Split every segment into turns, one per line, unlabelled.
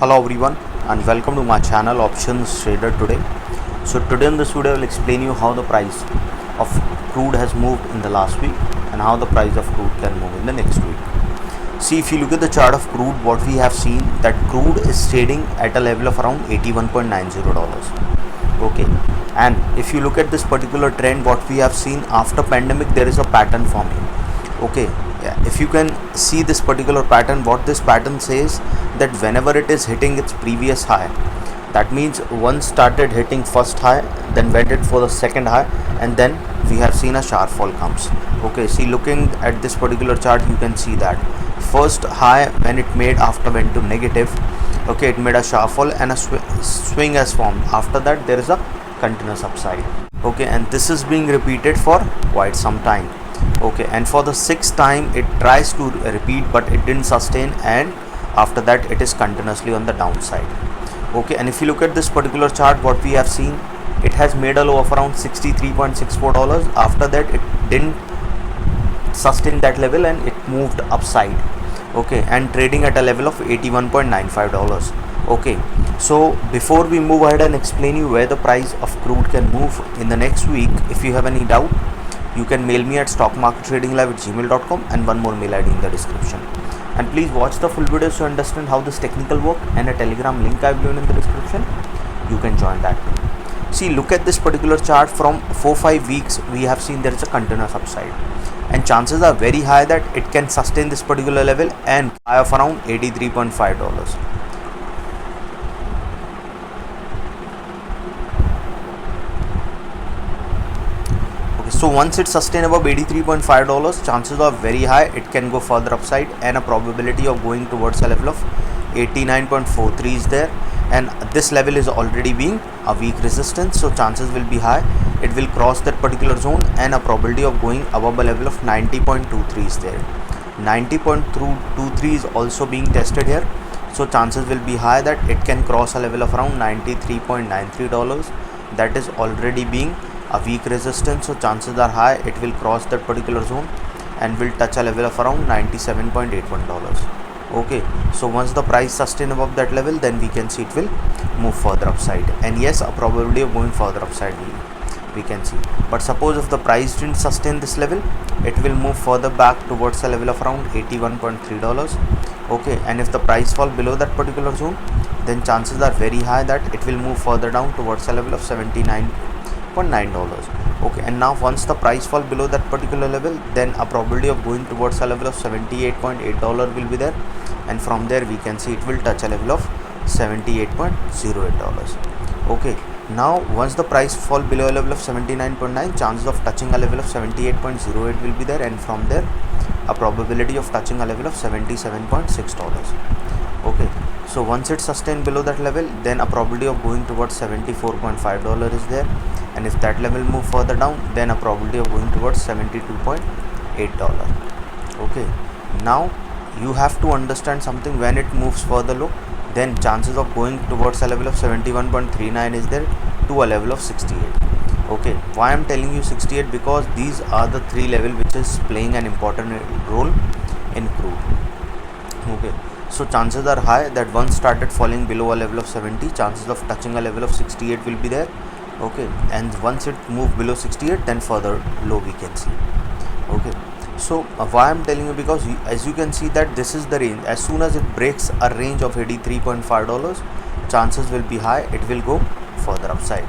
Hello everyone and welcome to my channel Options Trader today. So today in this video I will explain you how the price of crude has moved in the last week and how the price of crude can move in the next week. See, if you look at the chart of crude, what we have seen that crude is trading at a level of around $81.90. Okay, and if you look at this particular trend, what we have seen after pandemic, there is a pattern forming. Okay, yeah, if you can see this particular pattern, what this pattern says that whenever it is hitting its previous high, that means once started hitting first high, then went it for the second high, and then we have seen a sharp fall comes. Okay, see, looking at this particular chart, you can see that first high when it made after went to negative. Okay, it made a sharp fall and a swing has formed. After that there is a continuous upside. Okay, and this is being repeated for quite some time. Okay, and for the sixth time it tries to repeat, but it didn't sustain, and after that it is continuously on the downside. Okay, and if you look at this particular chart, what we have seen, it has made a low of around $63.64. After that it didn't sustain that level and it moved upside. Okay, and trading at a level of $81.95. okay, so before we move ahead and explain you where the price of crude can move in the next week, if you have any doubt, you can mail me at stockmarkettradinglive@gmail.com and one more mail ID in the description. And please watch the full video to understand how this technical work, and a telegram link I've given in the description. You can join that too. See, look at this particular chart. From 4-5 weeks we have seen there is a continuous upside, and chances are very high that it can sustain this particular level and high of around $83.5. So once it sustains above $83.5, chances are very high it can go further upside, and a probability of going towards a level of 89.43 is there, and this level is already being a weak resistance, so chances will be high it will cross that particular zone, and a probability of going above a level of 90.23 is there. 90.23 is also being tested here, so chances will be high that it can cross a level of around $93.93. that is already being a weak resistance, so chances are high it will cross that particular zone and will touch a level of around $97.81. okay, so once the price sustain above that level, then we can see it will move further upside, and yes, a probability of going further upside we can see. But suppose if the price didn't sustain this level, it will move further back towards a level of around $81.3. okay, and if the price fall below that particular zone, then chances are very high that it will move further down towards a level of $79.9. okay, and now once the price fall below that particular level, then a probability of going towards a level of $78.8 will be there, and from there we can see it will touch a level of $78.08. okay, now once the price fall below a level of 79.9, chances of touching a level of 78.08 will be there, and from there a probability of touching a level of $77.6. okay, so once it sustained below that level, then a probability of going towards $74.5 is there, and if that level move further down, then a probability of going towards $72.8. okay, now you have to understand something. When it moves further low, then chances of going towards a level of 71.39 is there to a level of 68. okay, why I'm telling you 68? Because these are the three level which is playing an important role in crude. okay, so chances are high that once started falling below a level of 70, chances of touching a level of 68 will be there. okay, and once it move below 68, then further low we can see. okay, so why I'm telling you, because as you can see that this is the range. As soon as it breaks a range of $83.5, chances will be high it will go further upside.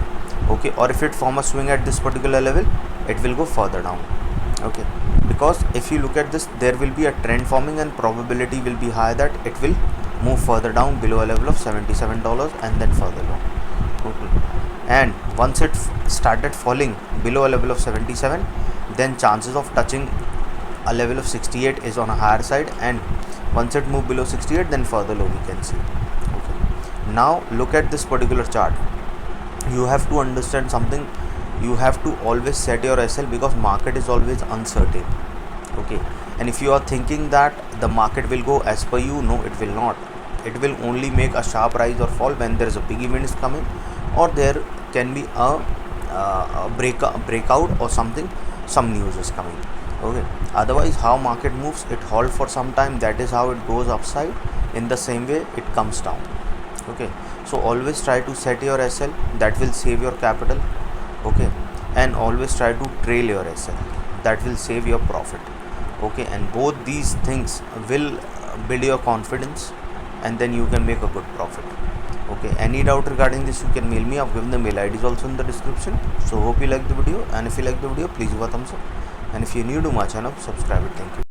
okay, or if it form a swing at this particular level, it will go further down. okay, because if you look at this, there will be a trend forming, and probability will be high that it will move further down below a level of $77 and then further down. okay, and once it started falling below a level of 77, then chances of touching a level of 68 is on a higher side, and once it move below 68, then further low we can see. okay, now look at this particular chart. You have to understand something. You have to always set your SL, because market is always uncertain. okay, and if you are thinking that the market will go as per you, no, it will not. It will only make a sharp rise or fall when there is a big event is coming, or there can be a breakout or something, some news is coming. okay, otherwise how market moves, it hold for some time, that is how it goes upside. In the same way it comes down. Okay, so always try to set your SL, that will save your capital. Okay, and always try to trail your SL, that will save your profit. Okay, and both these things will build your confidence, and then you can make a good profit. Okay, any doubt regarding this, you can mail me. I've given the mail IDs also in the description. So hope you like the video, and if you like the video, please give a thumbs up, and if you're new to my channel, subscribe it. Thank you.